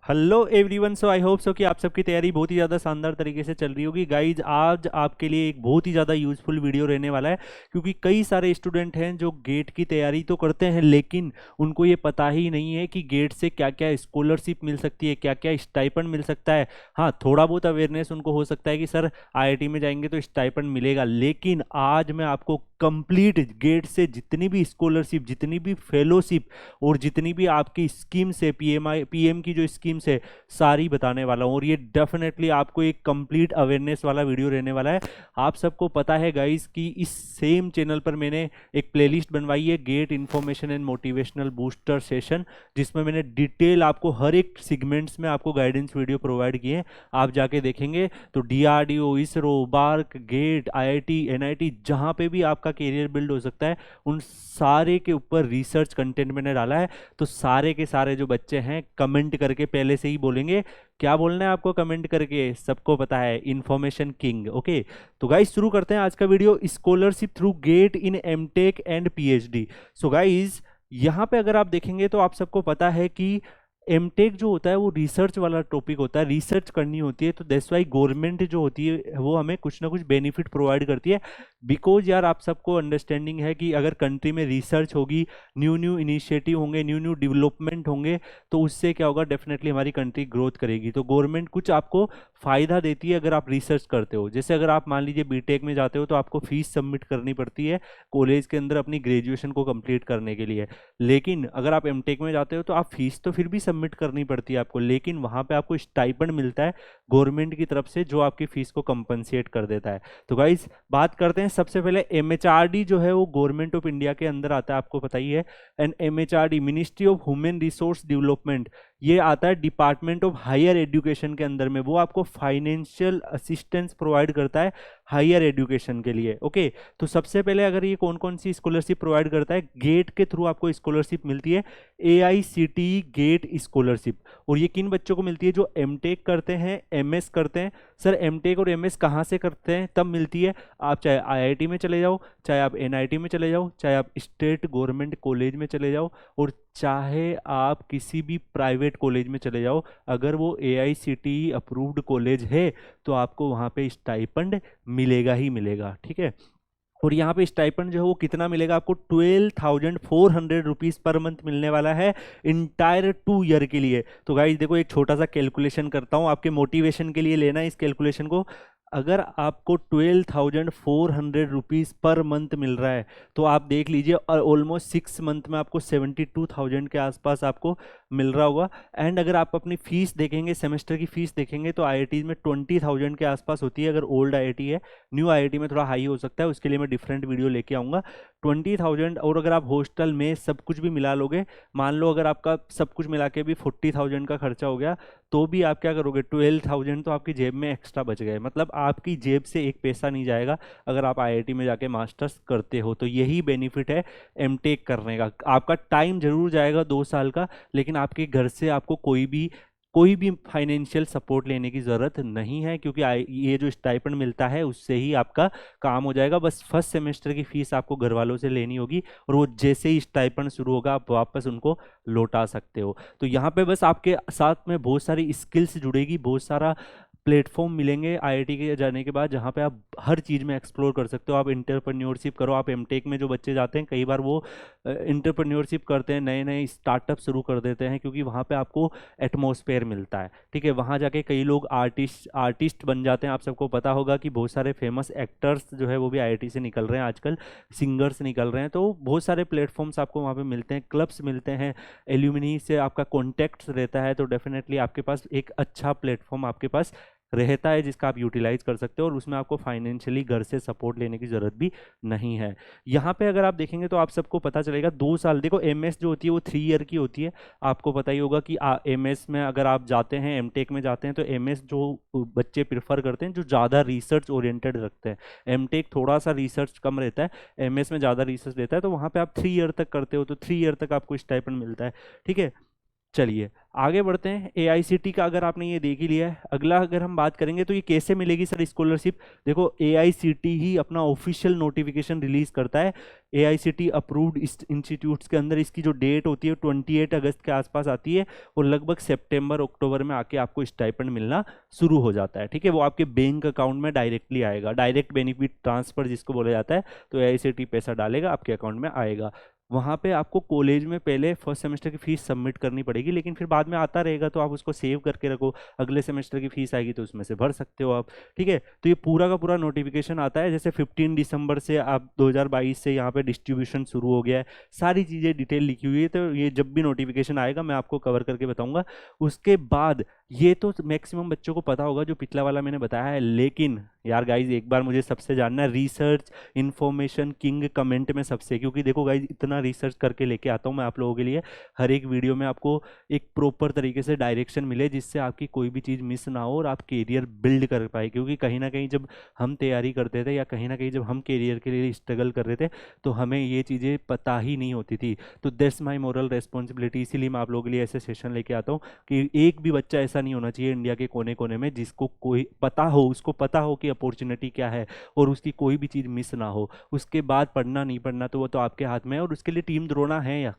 Hello everyone, so I hope so कि आप सबकी तैयारी बहुत ही ज़्यादा शानदार तरीके से चल रही होगी। गाइज आज आपके लिए एक बहुत ही ज़्यादा यूजफुल वीडियो रहने वाला है, क्योंकि कई सारे स्टूडेंट हैं जो गेट की तैयारी तो करते हैं लेकिन उनको ये पता ही नहीं है कि गेट से क्या क्या स्कॉलरशिप मिल सकती है, क्या क्या स्टाइपेंड मिल सकता है। हाँ, थोड़ा बहुत अवेयरनेस उनको हो सकता है कि सर आईआईटी में जाएंगे तो स्टाइपेंड मिलेगा, लेकिन आज मैं आपको कंप्लीट गेट से जितनी भी स्कॉलरशिप, जितनी भी फेलोशिप और जितनी भी आपकी स्कीम्स है, पीएम की जो स्कीम्स है, सारी बताने वाला हूँ। और ये डेफिनेटली आपको एक कंप्लीट अवेयरनेस वाला वीडियो रहने वाला है। आप सबको पता है गाइस कि इस सेम चैनल पर मैंने एक प्लेलिस्ट बनवाई है, get information and motivational booster session, जिसमें मैंने डिटेल आपको हर एक सेगमेंट्स में आपको गाइडेंस वीडियो प्रोवाइड किए हैं। आप जाके देखेंगे तो DRDO, ISRO, BARC, GATE, IIT, NIT, जहाँ पे भी आपका कैरियर बिल्ड हो सकता है, उन सारे के ऊपर रिसर्च कंटेंट मैंने डाला है। तो सारे के सारे जो बच्चे हैं कमेंट करके पहले से ही बोलेंगे, क्या बोलना है आपको कमेंट करके, सबको पता है, इंफॉर्मेशन किंग। ओके, तो गाइस शुरू करते हैं आज का video, scholarship through GATE in MTech and PhD. So guys यहाँ पे अगर आप देखेंगे तो आप सबको पता है कि एमटेक जो होता है वो रिसर्च वाला टॉपिक होता है, रिसर्च करनी होती है। तो दैट्स वाई गवर्नमेंट जो होती है वो हमें कुछ ना कुछ बेनिफिट प्रोवाइड करती है। बिकॉज यार आप सबको अंडरस्टैंडिंग है कि अगर कंट्री में रिसर्च होगी, न्यू न्यू इनिशिएटिव होंगे, न्यू न्यू डेवलपमेंट होंगे, तो उससे क्या होगा, डेफिनेटली हमारी कंट्री ग्रोथ करेगी। तो गवर्नमेंट कुछ आपको फायदा देती है अगर आप रिसर्च करते हो। जैसे अगर आप मान लीजिए बीटेक में जाते हो तो आपको फीस सबमिट करनी पड़ती है कॉलेज के अंदर अपनी ग्रेजुएशन को कंप्लीट करने के लिए। लेकिन अगर आप एमटेक में जाते हो तो आप फीस तो फिर भी सबमिट करनी पड़ती है आपको, लेकिन वहां पे आपको स्टाइपेंड मिलता है गवर्नमेंट की तरफ से, जो आपकी फीस को कंपनसेट कर देता है। तो गाइज बात करते हैं, सबसे पहले एमएचआरडी जो है वो गवर्नमेंट ऑफ इंडिया के अंदर आता है, आपको पता ही है। And MHRD ministry of human resource development, ये आता है डिपार्टमेंट ऑफ हायर एजुकेशन के अंदर में। वो आपको फाइनेंशियल असिस्टेंस प्रोवाइड करता है हायर एजुकेशन के लिए। ओके, तो सबसे पहले अगर ये कौन कौन सी स्कॉलरशिप प्रोवाइड करता है, गेट के थ्रू आपको स्कॉलरशिप मिलती है, एआईसीटीई गेट स्कॉलरशिप। और ये किन बच्चों को मिलती है, जो एमटेक करते हैं, एमएस करते हैं। सर एमटेक और एमएस कहाँ से करते हैं, तब मिलती है। आप चाहे आईआईटी में चले जाओ, चाहे आप एनआईटी में चले जाओ, चाहे आप स्टेट गवर्नमेंट कॉलेज में चले जाओ, और चाहे आप किसी भी प्राइवेट कॉलेज में चले जाओ, अगर वो एआईसीटीई अप्रूव्ड कॉलेज है तो आपको वहाँ पे स्टाइपेंड मिलेगा ही मिलेगा। ठीक है, और यहाँ पे स्टाइपेंड जो है वो कितना मिलेगा आपको, 12,400 रुपीज़ पर मंथ मिलने वाला है इंटायर 2 ईयर के लिए। तो गाइज देखो, एक छोटा सा कैलकुलेशन करता हूँ आपके मोटिवेशन के लिए, लेना इस कैलकुलेशन को। अगर आपको 12,400 रुपीज़ पर मंथ मिल रहा है तो आप देख लीजिए, और ऑलमोस्ट 6 मंथ में आपको 72,000 के आसपास आपको मिल रहा होगा। एंड अगर आप अपनी फीस देखेंगे, सेमेस्टर की फीस देखेंगे, तो आईआईटी में 20,000 के आसपास होती है अगर ओल्ड आईआईटी है। न्यू आईआईटी में थोड़ा हाई हो सकता है, उसके लिए मैं डिफरेंट वीडियो लेके आऊँगा। 20,000, और अगर आप हॉस्टल में सब कुछ भी मिला लोगे, मान लो अगर आपका सब कुछ मिला के भी 40,000 का खर्चा हो गया, तो भी आप क्या करोगे, 12,000 तो आपकी जेब में एक्स्ट्रा बच गए। मतलब आपकी जेब से एक पैसा नहीं जाएगा अगर आप आईआईटी में जाके मास्टर्स करते हो। तो यही बेनिफिट है एमटेक करने का। आपका टाइम जरूर जाएगा 2 साल का, लेकिन आपके घर से आपको कोई भी फाइनेंशियल सपोर्ट लेने की ज़रूरत नहीं है, क्योंकि ये जो स्टाइपेंड मिलता है उससे ही आपका काम हो जाएगा। बस फर्स्ट सेमेस्टर की फीस आपको घर वालों से लेनी होगी, और वो जैसे ही स्टाइपेंड शुरू होगा आप वापस उनको लौटा सकते हो। तो यहाँ पे बस आपके साथ में बहुत सारी स्किल्स जुड़ेगी, बहुत सारा प्लेटफॉर्म मिलेंगे आईआईटी के जाने के बाद, जहाँ पे आप हर चीज़ में एक्सप्लोर कर सकते हो। आप इंटरप्रेन्योरशिप करो, आप एमटेक में जो बच्चे जाते हैं कई बार वो इंटरप्रेन्योरशिप करते हैं, नए नए स्टार्टअप शुरू कर देते हैं, क्योंकि वहाँ पे आपको एटमॉस्फेयर मिलता है। ठीक है, वहाँ जाके कई लोग आर्टिस्ट बन जाते हैं। आप सबको पता होगा कि बहुत सारे फेमस एक्टर्स जो है वो भी आईआईटी से निकल रहे हैं आजकल, सिंगर्स निकल रहे हैं। तो बहुत सारे प्लेटफॉर्म्स आपको वहाँ पे मिलते हैं, क्लब्स मिलते हैं, एल्यूमिनी से आपका कॉन्टैक्ट्स रहता है। तो डेफिनेटली आपके पास एक अच्छा प्लेटफॉर्म आपके पास रहता है जिसका आप यूटिलाइज कर सकते हो, और उसमें आपको फाइनेंशियली घर से सपोर्ट लेने की ज़रूरत भी नहीं है। यहाँ पे अगर आप देखेंगे तो आप सबको पता चलेगा 2 साल, देखो एमएस जो होती है वो 3 ईयर की होती है। आपको पता ही होगा कि एमएस में अगर आप जाते हैं, एमटेक में जाते हैं, तो एमएस जो बच्चे प्रिफर करते हैं जो ज़्यादा रिसर्च ओरिएंटेड रखते हैं। एमटेक थोड़ा सा रिसर्च कम रहता है, एमएस में ज़्यादा रिसर्च रहता है। तो वहाँ पर आप 3 ईयर तक करते हो तो 3 ईयर तक आपको स्टाइपेंड मिलता है। ठीक है, चलिए आगे बढ़ते हैं। एआईसीटी का अगर आपने ये देख ही लिया है, अगला अगर हम बात करेंगे तो ये कैसे मिलेगी सर स्कॉलरशिप। देखो एआईसीटी ही अपना ऑफिशियल नोटिफिकेशन रिलीज करता है। एआईसीटी अप्रूव्ड इंस्टीट्यूट्स के अंदर इसकी जो डेट होती है 28 अगस्त के आसपास आती है और लगभग सितंबर अक्टूबर में आके आपको स्टाइपेंड मिलना शुरू हो जाता है। ठीक है, वो आपके बैंक अकाउंट में डायरेक्टली आएगा, डायरेक्ट बेनिफिट ट्रांसफर जिसको बोला जाता है। तो एआईसीटी पैसा डालेगा आपके अकाउंट में आएगा। वहाँ पे आपको कॉलेज में पहले फर्स्ट सेमेस्टर की फीस सबमिट करनी पड़ेगी, लेकिन फिर बाद में आता रहेगा तो आप उसको सेव करके रखो, अगले सेमेस्टर की फीस आएगी तो उसमें से भर सकते हो आप। ठीक है, तो ये पूरा का पूरा नोटिफिकेशन आता है। जैसे 15 दिसंबर से आप 2022 से यहाँ पे डिस्ट्रीब्यूशन शुरू हो गया है, सारी चीज़ें डिटेल लिखी हुई है। तो ये जब भी नोटिफिकेशन आएगा मैं आपको कवर करके बताऊंगा। उसके बाद ये तो मैक्सिमम बच्चों को पता होगा जो पिछला वाला मैंने बताया है, लेकिन यार गाइज एक बार मुझे सबसे जानना है, रिसर्च इन्फॉर्मेशन किंग कमेंट में सबसे, क्योंकि देखो गाइज इतना रिसर्च करके लेके आता हूँ मैं आप लोगों के लिए, हर एक वीडियो में आपको एक प्रॉपर तरीके से डायरेक्शन मिले जिससे आपकी कोई भी चीज़ मिस ना हो और आप कैरियर बिल्ड कर पाए। क्योंकि कहीं ना कहीं जब हम तैयारी करते थे या कहीं ना कहीं जब हम कैरियर के लिए स्ट्रगल कर रहे थे तो हमें ये चीज़ें पता ही नहीं होती थी। तो दैट्स माई मोरल रेस्पॉन्सिबिलिटी, इसीलिए मैं आप लोगों के लिए ऐसे सेशन लेके आता हूँ कि एक भी बच्चा ऐसा नहीं होना चाहिए इंडिया के कोने कोने में जिसको कोई पता हो, उसको पता हो कि अपॉर्चुनिटी क्या है और उसकी कोई भी चीज़ मिस ना हो। उसके बाद पढ़ना नहीं पढ़ना तो वो तो आपके हाथ में है, और उसके लिए टीम द्रोणा है। या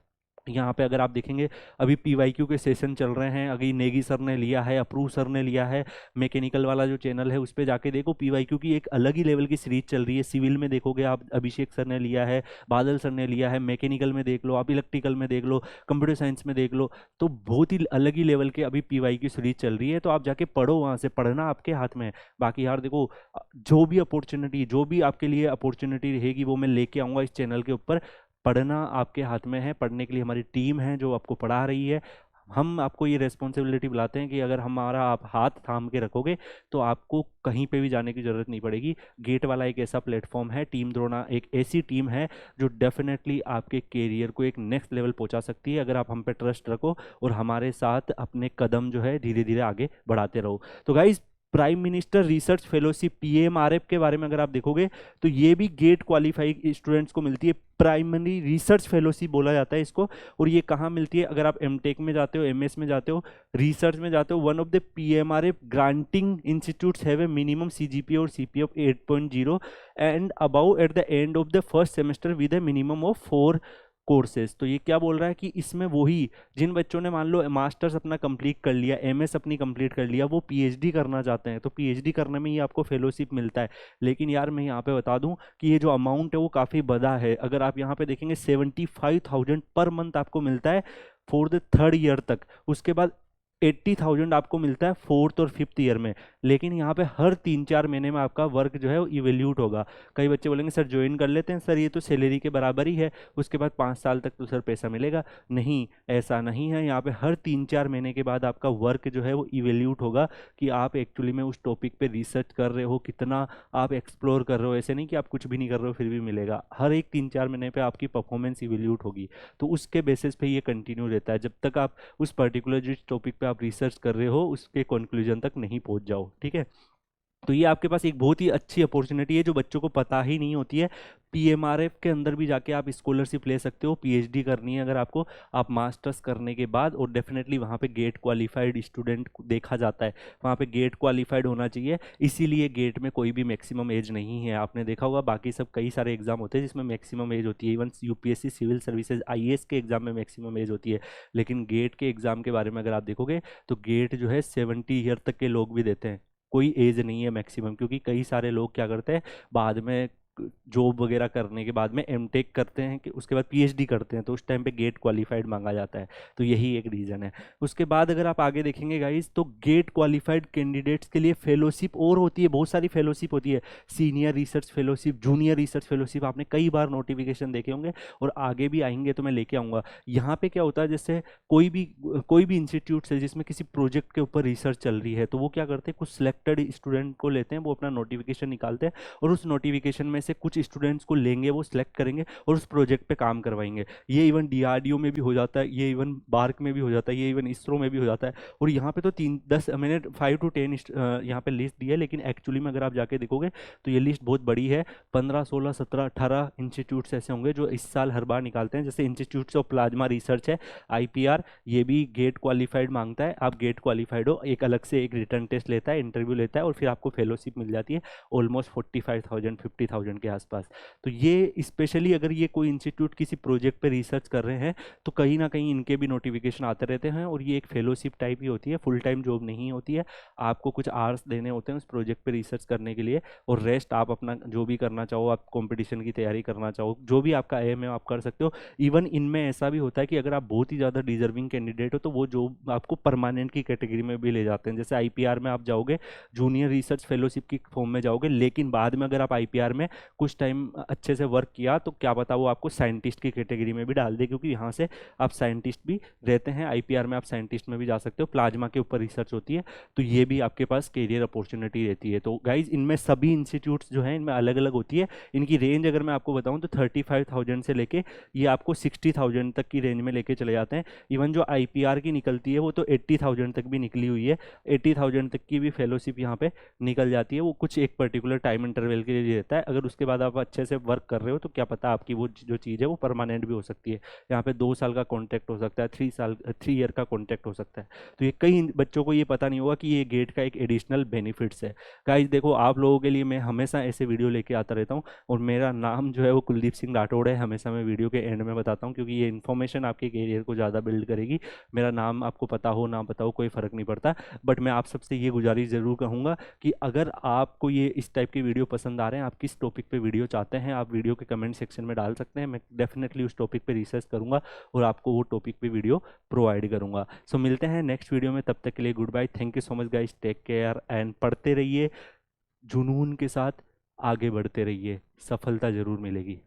यहाँ पे अगर आप देखेंगे अभी पीवाईक्यू के सेशन चल रहे हैं, अभी नेगी सर ने लिया है, अप्रूव सर ने लिया है, मैकेनिकल वाला जो चैनल है उस पर जाके देखो पीवाईक्यू की एक अलग ही लेवल की सीरीज चल रही है। सिविल में देखोगे आप अभिषेक सर ने लिया है, बादल सर ने लिया है, मैकेनिकल में देख लो आप, इलेक्ट्रिकल में देख लो, कंप्यूटर साइंस में देख लो, तो बहुत ही अलग ही लेवल के अभी पीवाईक्यू सीरीज चल रही है। तो आप जाके पढ़ो, वहाँ से पढ़ना आपके हाथ में है। बाकी यार देखो जो भी अपॉर्चुनिटी, जो भी आपके लिए अपॉर्चुनिटी रहेगी वो मैं लेके आऊँगा इस चैनल के ऊपर। पढ़ना आपके हाथ में है, पढ़ने के लिए हमारी टीम है जो आपको पढ़ा रही है। हम आपको ये रेस्पॉन्सिबिलिटी बुलाते हैं कि अगर हमारा आप हाथ थाम के रखोगे तो आपको कहीं पे भी जाने की ज़रूरत नहीं पड़ेगी। गेट वाला एक ऐसा प्लेटफॉर्म है, टीम द्रोणा एक ऐसी टीम है जो डेफिनेटली आपके कैरियर को एक नेक्स्ट लेवल पहुंचा सकती है अगर आप हम पे ट्रस्ट रखो और हमारे साथ अपने कदम जो है धीरे धीरे आगे बढ़ाते रहो। तो guys prime minister research fellowship PMRF के बारे में अगर आप देखोगे तो ये भी गेट क्वालिफाइड स्टूडेंट्स को मिलती है। प्राइमरी रिसर्च फेलोशिप बोला जाता है इसको। और ये कहाँ मिलती है, अगर आप एमटेक में जाते हो, एमएस में जाते हो, रिसर्च में जाते हो, one of the PMRF granting institutes have a minimum CGPA और CPA of 8.0 and above at the end of the first semester with a minimum of 4 courses. तो ये क्या बोल रहा है कि इसमें वही जिन बच्चों ने मान लो मास्टर्स अपना कंप्लीट कर लिया, एमएस अपनी कंप्लीट कर लिया, वो पीएचडी करना चाहते हैं तो पीएचडी करने में ही आपको फेलोशिप मिलता है। लेकिन यार मैं यहाँ पे बता दूं कि ये जो अमाउंट है वो काफ़ी बड़ा है। अगर आप यहाँ पे देखेंगे 75,000 पर मंथ आपको मिलता है फॉर द 3rd ईयर तक। उसके बाद 80,000 आपको मिलता है 4th और 5th ईयर में। लेकिन यहाँ पे हर 3-4 महीने में आपका वर्क जो है वो इवेल्यूट होगा। कई बच्चे बोलेंगे सर ज्वाइन कर लेते हैं, सर ये तो सैलरी के बराबर ही है, उसके बाद 5 साल तक तो सर पैसा मिलेगा। नहीं, ऐसा नहीं है। यहाँ पे हर 3-4 महीने के बाद आपका वर्क जो है वो इवेल्यूट होगा कि आप एक्चुअली में उस टॉपिक पे रिसर्च कर रहे हो, कितना आप एक्सप्लोर कर रहे हो। ऐसे नहीं कि आप कुछ भी नहीं कर रहे हो फिर भी मिलेगा, हर एक 3-4 महीने पे आपकी परफॉर्मेंस इवेल्यूट होगी। तो उसके बेसिस पे ये कंटिन्यू रहता है जब तक आप उस पर्टिकुलर जिस टॉपिक पे आप रिसर्च कर रहे हो उसके कंक्लूजन तक नहीं पहुंच जाओ। ठीक है, तो ये आपके पास एक बहुत ही अच्छी अपॉर्चुनिटी है जो बच्चों को पता ही नहीं होती है। पीएमआरएफ के अंदर भी जाके आप स्कॉलरशिप ले सकते हो, पीएचडी करनी है अगर आपको, आप मास्टर्स करने के बाद। और डेफिनेटली वहाँ पे गेट क्वालिफाइड स्टूडेंट देखा जाता है, वहाँ पे गेट क्वालिफाइड होना चाहिए। इसीलिए गेट में कोई भी मैक्सिमम एज नहीं है। आपने देखा होगा बाकी सब कई सारे एग्जाम होते हैं जिसमें मैक्सिमम एज होती है, even UPSC civil services IAS के एग्जाम में मैक्सिमम एज होती है। लेकिन गेट के एग्जाम के बारे में अगर आप देखोगे तो गेट जो है 70 ईयर तक के लोग भी देते हैं, कोई एज नहीं है मैक्सिमम। क्योंकि कई सारे लोग क्या करते हैं बाद में जॉब वगैरह करने के बाद में एमटेक करते हैं कि उसके बाद पीएचडी करते हैं तो उस टाइम पे गेट क्वालिफाइड मांगा जाता है। तो यही एक रीज़न है। उसके बाद अगर आप आगे देखेंगे गाइस तो गेट क्वालिफाइड कैंडिडेट्स के लिए फेलोशिप और होती है, बहुत सारी फेलोशिप होती है। Senior research fellowship, junior research fellowship, आपने कई बार नोटिफिकेशन देखे होंगे और आगे भी आएंगे तो मैं लेके आऊँगा। यहाँ पे क्या होता है, जैसे कोई भी इंस्टीट्यूट है जिसमें किसी प्रोजेक्ट के ऊपर रिसर्च चल रही है तो वो क्या करते हैं, कुछ सिलेक्टेड स्टूडेंट को लेते हैं, वो अपना नोटिफिकेशन निकालते हैं और उस नोटिफिकेशन में से कुछ स्टूडेंट्स को लेंगे, वो सिलेक्ट करेंगे और उस प्रोजेक्ट पे काम करवाएंगे। ये इवन डीआरडीओ में भी हो जाता है, ये इवन बार्क में भी हो जाता है, ये इवन इसरो में भी हो जाता है। और यहाँ पे तो 3-10 मैंने 5 to 10 यहाँ पे लिस्ट दी है, लेकिन एक्चुअली में अगर आप जाके देखोगे तो ये लिस्ट बहुत बड़ी है। 15, 16, 17, 18 इंस्टीट्यूट्स ऐसे होंगे जो इस साल हर बार निकालते हैं। जैसे इंस्टीट्यूट्स ऑफ प्लाज्मा रिसर्च है, आईपीआर, ये भी गेट क्वालिफाइड मांगता है। आप गेट क्वालिफाइड हो, एक अलग से एक रिटर्न टेस्ट लेता है, इंटरव्यू लेता है और फिर आपको फेलोशिप मिल जाती है ऑलमोस्ट 45,000 50,000 के आसपास। तो ये स्पेशली अगर ये कोई इंस्टीट्यूट किसी प्रोजेक्ट पे रिसर्च कर रहे हैं तो कहीं ना कहीं इनके भी नोटिफिकेशन आते रहते हैं। और ये एक फेलोशिप टाइप ही होती है, फुल टाइम जॉब नहीं होती है। आपको कुछ आवर्स देने होते हैं उस प्रोजेक्ट पे रिसर्च करने के लिए, और रेस्ट आप अपना जो भी करना चाहो, आप कंपटीशन की तैयारी करना चाहो, जो भी आपका एम है आप कर सकते हो। इवन इनमें ऐसा भी होता है कि अगर आप बहुत ही ज़्यादा डिजर्विंग कैंडिडेट हो तो वो जॉब आपको परमानेंट की कैटेगरी में भी ले जाते हैं। जैसे आईपीआर में आप जाओगे, जूनियर रिसर्च फेलोशिप की फॉर्म में जाओगे, लेकिन बाद में अगर आप आईपीआर में कुछ टाइम अच्छे से वर्क किया तो क्या पता वो आपको साइंटिस्ट की कैटेगरी में भी डाल दे, क्योंकि यहाँ से आप साइंटिस्ट भी रहते हैं। आईपीआर में आप साइंटिस्ट में भी जा सकते हो, प्लाज्मा के ऊपर रिसर्च होती है, तो ये भी आपके पास कैरियर अपॉर्चुनिटी रहती है। तो गाइज इनमें सभी इंस्टीट्यूट्स जो हैं इनमें अलग अलग होती है। इनकी रेंज अगर मैं आपको बताऊं तो 35,000 से लेके ये आपको 60,000 तक की रेंज में लेके चले जाते हैं। इवन जो आईपीआर की निकलती है वो तो 80,000 तक भी निकली हुई है। 80,000 तक की भी फेलोशिप यहाँ पे निकल जाती है। वो कुछ एक पर्टिकुलर टाइम इंटरवल के लिए रहता है। अगर उसके बाद आप अच्छे से वर्क कर रहे हो तो क्या पता आपकी वो जो चीज़ है वो परमानेंट भी हो सकती है। यहाँ पे 2 साल का कॉन्ट्रैक्ट हो सकता है, 3 ईयर का कॉन्ट्रैक्ट हो सकता है। तो ये कई बच्चों को ये पता नहीं होगा कि ये गेट का एक एडिशनल बेनिफिट्स है। गाइस देखो, आप लोगों के लिए मैं हमेशा ऐसे वीडियो लेके आता रहता हूँ, और मेरा नाम जो है वो कुलदीप सिंह राठौड़ है। हमेशा मैं वीडियो के एंड में बताता हूँ, क्योंकि ये इन्फॉर्मेशन आपके कैरियर को ज़्यादा बिल्ड करेगी। मेरा नाम आपको पता हो ना पता हो कोई फ़र्क नहीं पड़ता, बट मैं आप सबसे ये गुजारिश ज़रूर कहूँगा कि अगर आपको ये इस टाइप की वीडियो पसंद आ रहे हैं, आप किस टॉपिक पे वीडियो चाहते हैं, आप वीडियो के कमेंट सेक्शन में डाल सकते हैं। मैं डेफिनेटली उस टॉपिक पे रिसर्च करूँगा और आपको वो टॉपिक पे वीडियो प्रोवाइड करूँगा। सो मिलते हैं नेक्स्ट वीडियो में, तब तक के लिए good bye, thank you so much guys, take care and पढ़ते रहिए, जुनून के साथ आगे बढ़ते रहिए, सफलता ज़रूर मिलेगी।